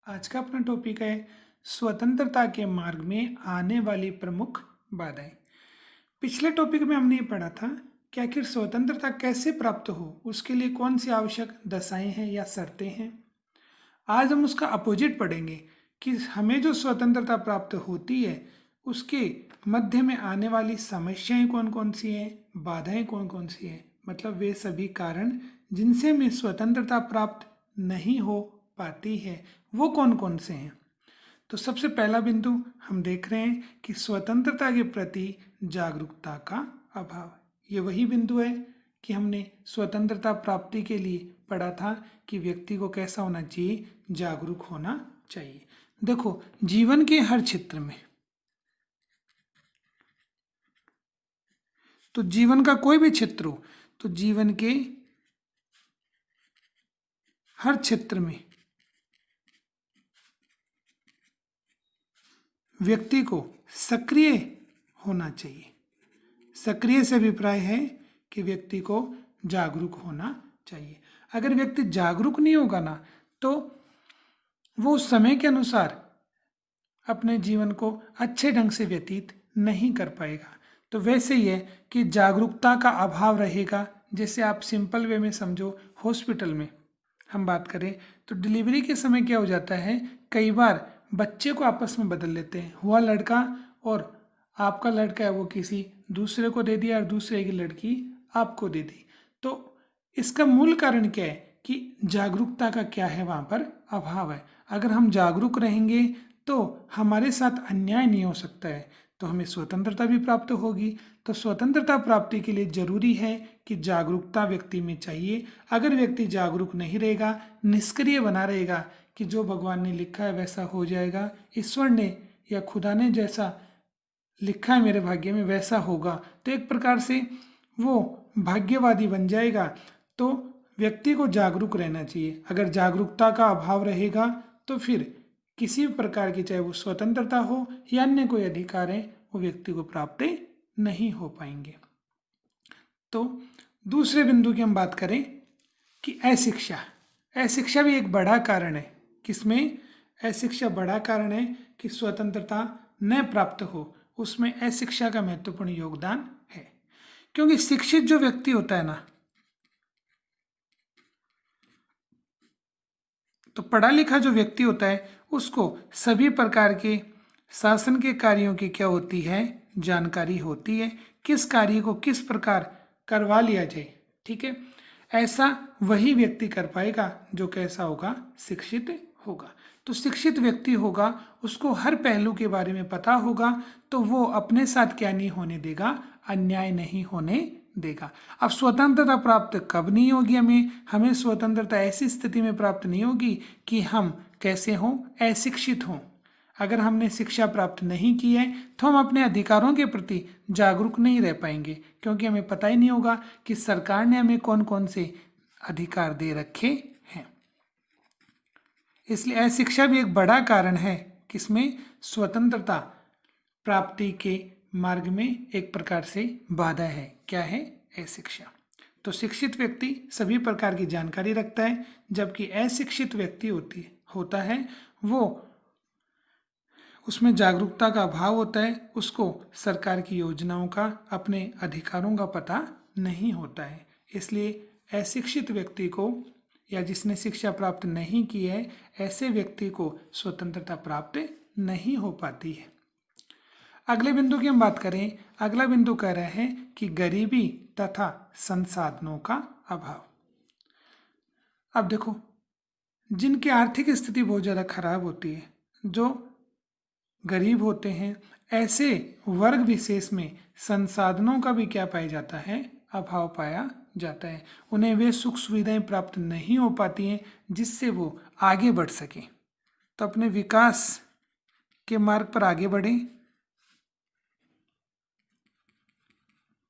आज का अपना टॉपिक है स्वतंत्रता के मार्ग में आने वाली प्रमुख बाधाएं। पिछले टॉपिक में हमने ये पढ़ा था कि आखिर स्वतंत्रता कैसे प्राप्त हो, उसके लिए कौन सी आवश्यक दशाएं हैं या शर्तें हैं। आज हम उसका अपोजिट पढ़ेंगे कि हमें जो स्वतंत्रता प्राप्त होती है उसके मध्य में आने वाली समस्याएं कौन कौन सी हैं, बाधाएं कौन कौन सी हैं, मतलब वे सभी कारण जिनसे हमें स्वतंत्रता प्राप्त नहीं हो पाती है वो कौन कौन से हैं। तो सबसे पहला बिंदु हम देख रहे हैं कि स्वतंत्रता के प्रति जागरूकता का अभाव। ये वही बिंदु है कि हमने स्वतंत्रता प्राप्ति के लिए पढ़ा था कि व्यक्ति को कैसा होना चाहिए, जागरूक होना चाहिए। देखो, जीवन के हर क्षेत्र में, तो जीवन का कोई भी क्षेत्र हो, तो जीवन के हर क्षेत्र में व्यक्ति को सक्रिय होना चाहिए। सक्रिय से अभिप्राय है कि व्यक्ति को जागरूक होना चाहिए। अगर व्यक्ति जागरूक नहीं होगा ना, तो वो समय के अनुसार अपने जीवन को अच्छे ढंग से व्यतीत नहीं कर पाएगा। तो वैसे ही है कि जागरूकता का अभाव रहेगा। जैसे आप सिंपल वे में समझो, हॉस्पिटल में हम बात करें तो डिलीवरी के समय क्या हो जाता है, कई बार बच्चे को आपस में बदल लेते हैं। हुआ लड़का और आपका लड़का है वो किसी दूसरे को दे दिया और दूसरे की लड़की आपको दे दी। तो इसका मूल कारण क्या है कि जागरूकता का क्या है, वहाँ पर अभाव है। अगर हम जागरूक रहेंगे तो हमारे साथ अन्याय नहीं हो सकता है, तो हमें स्वतंत्रता भी प्राप्त होगी। तो स्वतंत्रता प्राप्ति के लिए जरूरी है कि जागरूकता व्यक्ति में चाहिए। अगर व्यक्ति जागरूक नहीं रहेगा, निष्क्रिय बना रहेगा कि जो भगवान ने लिखा है वैसा हो जाएगा, ईश्वर ने या खुदा ने जैसा लिखा है मेरे भाग्य में वैसा होगा, तो एक प्रकार से वो भाग्यवादी बन जाएगा। तो व्यक्ति को जागरूक रहना चाहिए। अगर जागरूकता का अभाव रहेगा तो फिर किसी भी प्रकार की, चाहे वो स्वतंत्रता हो या अन्य कोई अधिकार है, वो व्यक्ति को प्राप्त नहीं हो पाएंगे। तो दूसरे बिंदु की हम बात करें कि अशिक्षा। अशिक्षा भी एक बड़ा कारण है। किसमें अशिक्षा बड़ा कारण है कि स्वतंत्रता न प्राप्त हो, उसमें अशिक्षा का महत्वपूर्ण योगदान है। क्योंकि शिक्षित जो व्यक्ति होता है ना, तो पढ़ा लिखा जो व्यक्ति होता है उसको सभी प्रकार के शासन के कार्यों की क्या होती है, जानकारी होती है। किस कार्य को किस प्रकार करवा लिया जाए, ठीक है, ऐसा वही व्यक्ति कर पाएगा जो कैसा होगा, शिक्षित होगा। तो शिक्षित व्यक्ति होगा, उसको हर पहलू के बारे में पता होगा, तो वो अपने साथ क्या नहीं होने देगा, अन्याय नहीं होने देगा। अब स्वतंत्रता प्राप्त कब नहीं होगी हमें, हमें स्वतंत्रता ऐसी स्थिति में प्राप्त नहीं होगी कि हम कैसे हों, अशिक्षित हों। अगर हमने शिक्षा प्राप्त नहीं की है तो हम अपने अधिकारों के प्रति जागरूक नहीं रह पाएंगे, क्योंकि हमें पता ही नहीं होगा कि सरकार ने हमें कौन कौन से अधिकार दे रखे हैं। इसलिए अशिक्षा भी एक बड़ा कारण है किसमें, स्वतंत्रता प्राप्ति के मार्ग में एक प्रकार से बाधा है। क्या है, अशिक्षा। तो शिक्षित व्यक्ति सभी प्रकार की जानकारी रखता है, जबकि अशिक्षित व्यक्ति होता है वो उसमें जागरूकता का अभाव होता है, उसको सरकार की योजनाओं का, अपने अधिकारों का पता नहीं होता है। इसलिए अशिक्षित व्यक्ति को या जिसने शिक्षा प्राप्त नहीं की है, ऐसे व्यक्ति को स्वतंत्रता प्राप्त नहीं हो पाती है। अगले बिंदु की हम बात करें, अगला बिंदु कह रहे हैं कि गरीबी तथा संसाधनों का अभाव। अब देखो, जिनकी आर्थिक स्थिति बहुत ज़्यादा खराब होती है, जो गरीब होते हैं, ऐसे वर्ग विशेष में संसाधनों का भी क्या पाया जाता है, अभाव पाया जाता है। उन्हें वे सुख सुविधाएं प्राप्त नहीं हो पाती हैं जिससे वो आगे बढ़ सके, तो अपने विकास के मार्ग पर आगे बढ़े।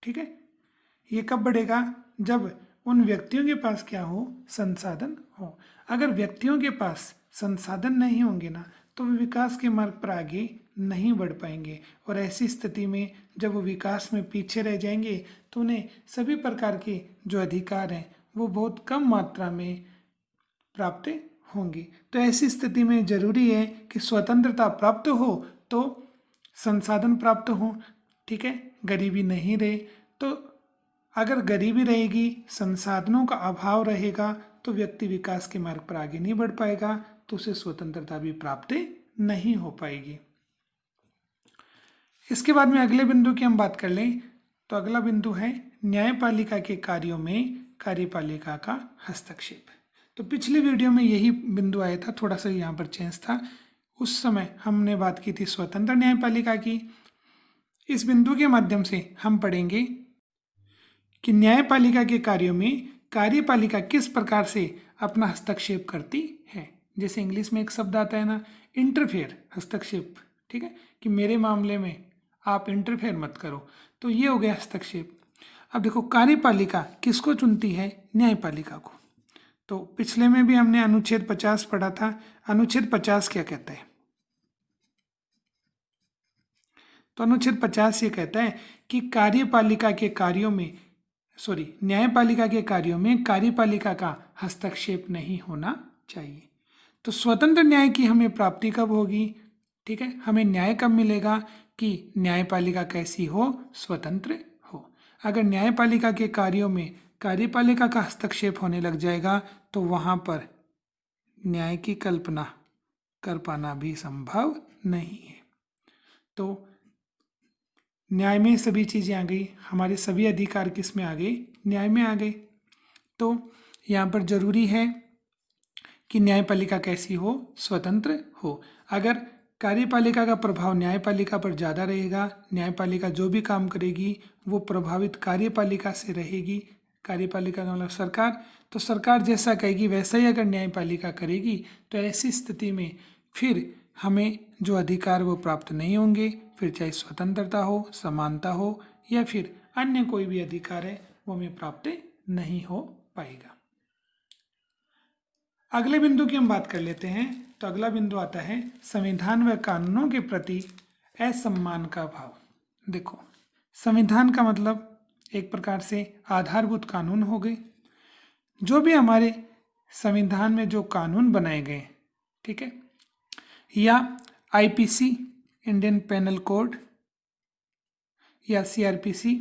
ठीक है, ये कब बढ़ेगा, जब उन व्यक्तियों के पास क्या हो, संसाधन हो। अगर व्यक्तियों के पास संसाधन नहीं होंगे ना, तो वे विकास के मार्ग पर आगे नहीं बढ़ पाएंगे, और ऐसी स्थिति में जब वो विकास में पीछे रह जाएंगे तो उन्हें सभी प्रकार के जो अधिकार हैं वो बहुत कम मात्रा में प्राप्त होंगी। तो ऐसी स्थिति में जरूरी है कि स्वतंत्रता प्राप्त हो तो संसाधन प्राप्त हो, ठीक है, गरीबी नहीं रहे। तो अगर गरीबी रहेगी, संसाधनों का अभाव रहेगा, तो व्यक्ति विकास के मार्ग पर आगे नहीं बढ़ पाएगा, तो उसे स्वतंत्रता भी प्राप्त नहीं हो पाएगी। इसके बाद में अगले बिंदु की हम बात कर लें तो अगला बिंदु है न्यायपालिका के कार्यों में कार्यपालिका का हस्तक्षेप। तो पिछले वीडियो में यही बिंदु आया था, थोड़ा सा यहाँ पर चेंज था। उस समय हमने बात की थी स्वतंत्र न्यायपालिका की। इस बिंदु के माध्यम से हम पढ़ेंगे कि न्यायपालिका के कार्यों में कार्यपालिका किस प्रकार से अपना हस्तक्षेप करती है। जैसे इंग्लिश में एक शब्द आता है ना, इंटरफेयर, हस्तक्षेप, ठीक है, कि मेरे मामले में आप इंटरफेयर मत करो, तो ये हो गया हस्तक्षेप। अब देखो, कार्यपालिका किसको चुनती है? न्यायपालिका को। तो पिछले में भी हमने अनुच्छेद 50 पढ़ा था। अनुच्छेद 50 क्या कहता है? तो अनुच्छेद 50 ये कहता है कि कार्यपालिका के कार्यों में न्यायपालिका के कार्यों में कार्यपालिका का हस्तक्षेप नहीं होना चाहिए। तो स्वतंत्र न्याय की हमें प्राप्ति कब होगी? ठीक है, हमें न्याय कब मिलेगा कि न्यायपालिका कैसी हो? स्वतंत्र हो। अगर न्यायपालिका के कार्यों में कार्यपालिका का हस्तक्षेप होने लग जाएगा तो वहां पर न्याय की कल्पना कर पाना भी संभव नहीं है। तो न्याय में सभी चीजें आ गई, हमारे सभी अधिकार किस में आ गए? न्याय में आ गए। तो यहाँ पर जरूरी है कि न्यायपालिका कैसी हो? स्वतंत्र हो। अगर कार्यपालिका का प्रभाव न्यायपालिका पर ज़्यादा रहेगा, न्यायपालिका जो भी काम करेगी वो प्रभावित कार्यपालिका से रहेगी, कार्यपालिका का मतलब सरकार, तो सरकार जैसा कहेगी वैसा ही अगर न्यायपालिका करेगी, तो ऐसी स्थिति में फिर हमें जो अधिकार वो प्राप्त नहीं होंगे, फिर चाहे स्वतंत्रता हो, समानता हो या फिर अन्य कोई भी अधिकार है वो हमें प्राप्त नहीं हो पाएगा। अगले बिंदु की हम बात कर लेते हैं। तो अगला बिंदु आता है संविधान व कानूनों के प्रति असम्मान का भाव। देखो, संविधान का मतलब एक प्रकार से आधारभूत कानून हो गए। जो भी हमारे संविधान में जो कानून बनाए गए, ठीक है, या आईपीसी, इंडियन पेनल कोड, या सीआरपीसी,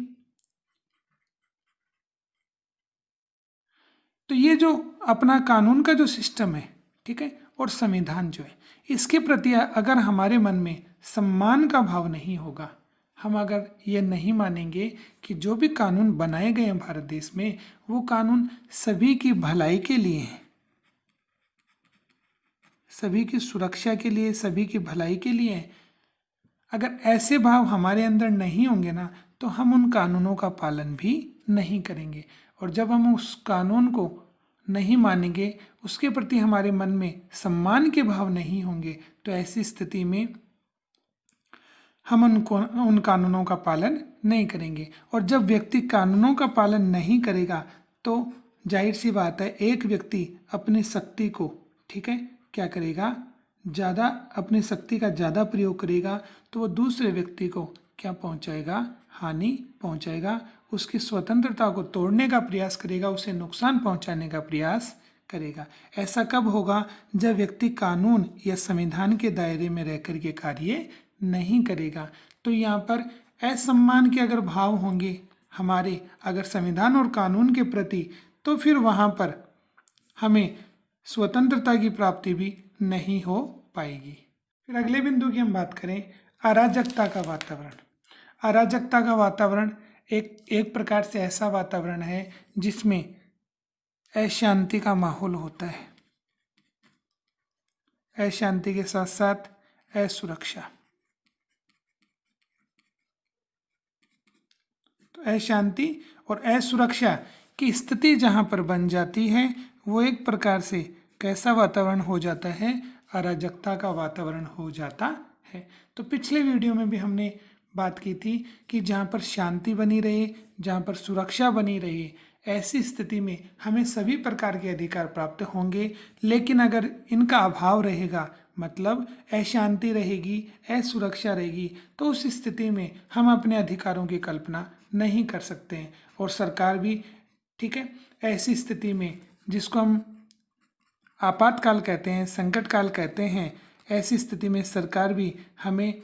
तो ये जो अपना कानून का जो सिस्टम है, ठीक है, और संविधान जो है, इसके प्रति अगर हमारे मन में सम्मान का भाव नहीं होगा, हम अगर ये नहीं मानेंगे कि जो भी कानून बनाए गए हैं भारत देश में वो कानून सभी की भलाई के लिए हैं, सभी की सुरक्षा के लिए, सभी की भलाई के लिए हैं, अगर ऐसे भाव हमारे अंदर नहीं होंगे ना, तो हम उन कानूनों का पालन भी नहीं करेंगे। और जब हम उस कानून को नहीं मानेंगे, उसके प्रति हमारे मन में सम्मान के भाव नहीं होंगे, तो ऐसी स्थिति में हम उन कानूनों का पालन नहीं करेंगे। और जब व्यक्ति कानूनों का पालन नहीं करेगा तो जाहिर सी बात है, एक व्यक्ति अपनी शक्ति को, ठीक है, क्या करेगा? ज़्यादा अपनी शक्ति का ज़्यादा प्रयोग करेगा, तो वो दूसरे व्यक्ति को क्या पहुंचाएगा? हानि पहुंचाएगा, उसकी स्वतंत्रता को तोड़ने का प्रयास करेगा, उसे नुकसान पहुंचाने का प्रयास करेगा। ऐसा कब होगा? जब व्यक्ति कानून या संविधान के दायरे में रहकर के कार्य नहीं करेगा। तो यहाँ पर असम्मान के अगर भाव होंगे हमारे अगर संविधान और कानून के प्रति, तो फिर वहाँ पर हमें स्वतंत्रता की प्राप्ति भी नहीं हो पाएगी। फिर अगले बिंदु की हम बात करें, अराजकता का वातावरण। अराजकता का वातावरण एक प्रकार से ऐसा वातावरण है जिसमें अशांति का माहौल होता है, अशांति के साथ साथ असुरक्षा। तो अशांति और असुरक्षा की स्थिति जहाँ पर बन जाती है, वो एक प्रकार से कैसा वातावरण हो जाता है? अराजकता का वातावरण हो जाता है। तो पिछले वीडियो में भी हमने बात की थी कि जहाँ पर शांति बनी रहे, जहाँ पर सुरक्षा बनी रहे, ऐसी स्थिति में हमें सभी प्रकार के अधिकार प्राप्त होंगे। लेकिन अगर इनका अभाव रहेगा, मतलब अशांति रहेगी, असुरक्षा रहेगी, तो उस स्थिति में हम अपने अधिकारों की कल्पना नहीं कर सकते हैं। और सरकार भी, ठीक है, ऐसी स्थिति में जिसको हम आपातकाल कहते हैं, संकट काल कहते हैं, ऐसी स्थिति में सरकार भी हमें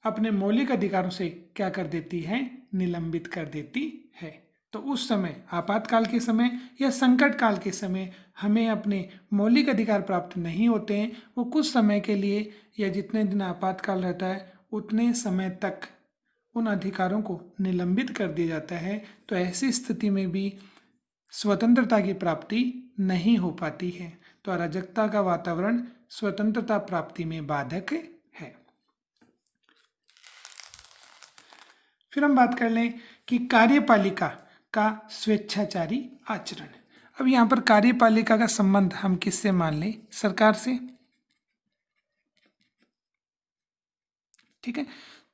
अपने मौलिक अधिकारों से क्या कर देती है, निलंबित कर देती है। तो उस समय, आपातकाल के समय या संकट काल के समय हमें अपने मौलिक अधिकार प्राप्त नहीं होते हैं। वो कुछ समय के लिए या जितने दिन आपातकाल रहता है उतने समय तक उन अधिकारों को निलंबित कर दिया जाता है। तो ऐसी स्थिति में भी स्वतंत्रता की प्राप्ति नहीं हो पाती है। तो अराजकता का वातावरण स्वतंत्रता प्राप्ति में बाधक है। फिर हम बात कर लें कि कार्यपालिका का स्वेच्छाचारी आचरण। अब यहाँ पर कार्यपालिका का संबंध हम किससे मान लें? सरकार से। ठीक है,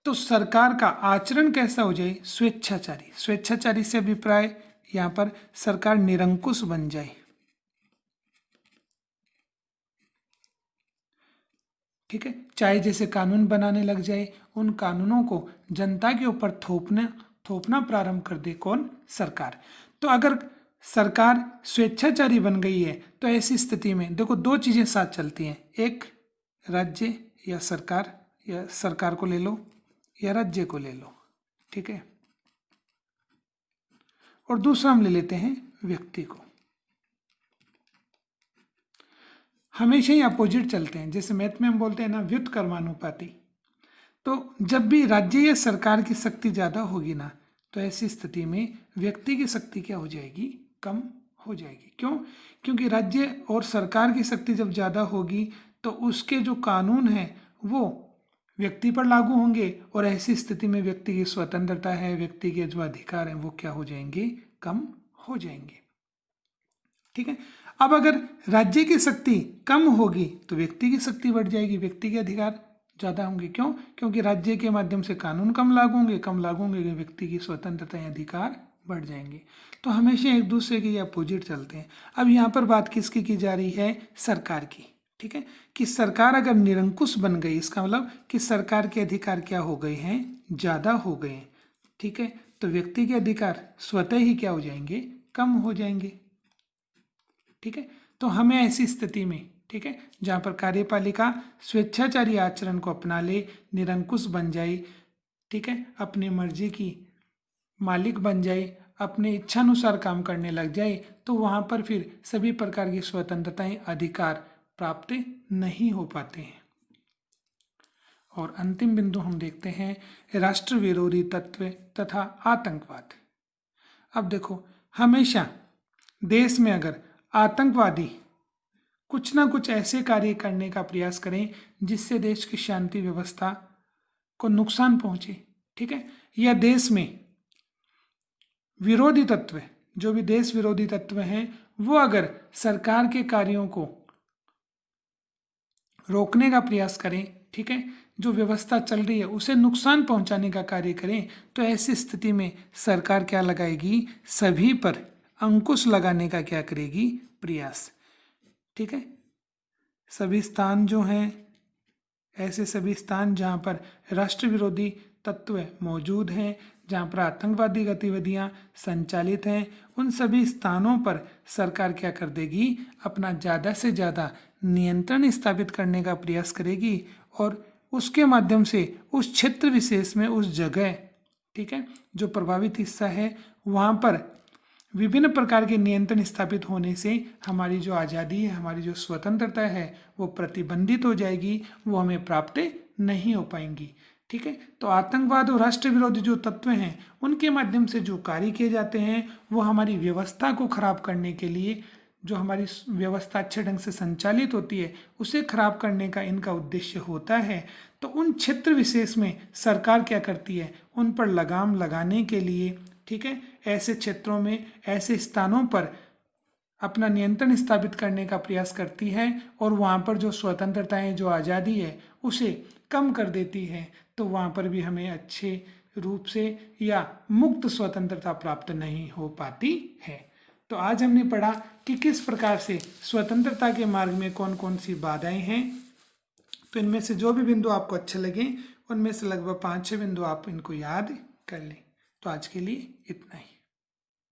तो सरकार का आचरण कैसा हो जाए? स्वेच्छाचारी। स्वेच्छाचारी से अभिप्राय यहाँ पर सरकार निरंकुश बन जाए। ठीक है, चाहे जैसे कानून बनाने लग जाए, उन कानूनों को जनता के ऊपर थोपना प्रारंभ कर दे। कौन? सरकार। तो अगर सरकार स्वेच्छाचारी बन गई है तो ऐसी स्थिति में देखो दो चीजें साथ चलती हैं, एक राज्य या सरकार को ले लो या राज्य को ले लो। ठीक है, और दूसरा हम ले लेते हैं व्यक्ति को। हमेशा ही अपोजिट चलते हैं, जैसे मैथ में हम बोलते हैं ना, व्युत्क्रमानुपाती। तो जब भी राज्य या सरकार की शक्ति ज्यादा होगी ना, तो ऐसी स्थिति में व्यक्ति की शक्ति क्या हो जाएगी? कम हो जाएगी। क्यों? क्योंकि राज्य और सरकार की शक्ति जब ज्यादा होगी तो उसके जो कानून हैं वो व्यक्ति पर लागू होंगे, और ऐसी स्थिति में व्यक्ति की स्वतंत्रता है, व्यक्ति के जो अधिकार हैं वो क्या हो जाएंगे? कम हो जाएंगे। ठीक है, अब अगर राज्य की शक्ति कम होगी तो व्यक्ति की शक्ति बढ़ जाएगी, व्यक्ति के अधिकार ज्यादा होंगे। क्यों? क्योंकि राज्य के माध्यम से कानून कम लागू होंगे, व्यक्ति की स्वतंत्रता या अधिकार बढ़ जाएंगे। तो हमेशा एक दूसरे के अपोजिट चलते हैं। अब यहाँ पर बात किसकी की जा रही है? सरकार की। ठीक है, कि सरकार अगर निरंकुश बन गई, इसका मतलब कि सरकार के अधिकार क्या हो गए हैं? ज्यादा हो गए हैं। ठीक है, तो व्यक्ति के अधिकार स्वतः ही क्या हो जाएंगे? कम हो जाएंगे। ठीक है, तो हमें ऐसी स्थिति में, ठीक है, जहां पर कार्यपालिका स्वेच्छाचारी आचरण को अपना ले, निरंकुश बन जाए, ठीक है, अपनी मर्जी की मालिक बन जाए, अपने इच्छानुसार काम करने लग जाए, तो वहां पर फिर सभी प्रकार की स्वतंत्रताएं, अधिकार प्राप्त नहीं हो पाते हैं। और अंतिम बिंदु हम देखते हैं राष्ट्र विरोधी तत्व तथा आतंकवाद। अब देखो, हमेशा देश में अगर आतंकवादी कुछ ना कुछ ऐसे कार्य करने का प्रयास करें जिससे देश की शांति व्यवस्था को नुकसान पहुंचे, ठीक है, या देश में विरोधी तत्व, जो भी देश विरोधी तत्व हैं, वो अगर सरकार के कार्यों को रोकने का प्रयास करें, ठीक है, जो व्यवस्था चल रही है उसे नुकसान पहुंचाने का कार्य करें, तो ऐसी स्थिति में सरकार क्या लगाएगी? सभी पर अंकुश लगाने का क्या करेगी? प्रयास। ठीक है, सभी स्थान जो हैं, ऐसे सभी स्थान जहां पर राष्ट्र विरोधी तत्व मौजूद हैं, जहां पर आतंकवादी गतिविधियां संचालित हैं, उन सभी स्थानों पर सरकार क्या कर देगी? अपना ज़्यादा से ज़्यादा नियंत्रण स्थापित करने का प्रयास करेगी, और उसके माध्यम से उस क्षेत्र विशेष में, उस जगह, ठीक है, जो प्रभावित हिस्सा है, वहाँ पर विभिन्न प्रकार के नियंत्रण स्थापित होने से हमारी जो आज़ादी है, हमारी जो स्वतंत्रता है, वो प्रतिबंधित हो जाएगी, वो हमें प्राप्त नहीं हो पाएंगी। ठीक है, तो आतंकवाद और राष्ट्र विरोधी जो तत्व हैं, उनके माध्यम से जो कार्य किए जाते हैं वो हमारी व्यवस्था को खराब करने के लिए, जो हमारी व्यवस्था अच्छे ढंग से संचालित होती है उसे खराब करने का इनका उद्देश्य होता है। तो उन क्षेत्र विशेष में सरकार क्या करती है? उन पर लगाम लगाने के लिए, ठीक है, ऐसे क्षेत्रों में, ऐसे स्थानों पर अपना नियंत्रण स्थापित करने का प्रयास करती है, और वहाँ पर जो स्वतंत्रताएं, जो आज़ादी है, उसे कम कर देती है। तो वहाँ पर भी हमें अच्छे रूप से या मुक्त स्वतंत्रता प्राप्त नहीं हो पाती है। तो आज हमने पढ़ा कि किस प्रकार से स्वतंत्रता के मार्ग में कौन कौन सी बाधाएं हैं। तो इनमें से जो भी बिंदु आपको अच्छे लगे, उनमें से लगभग 5-6 बिंदु आप इनको याद कर लें। तो आज के लिए इतना ही।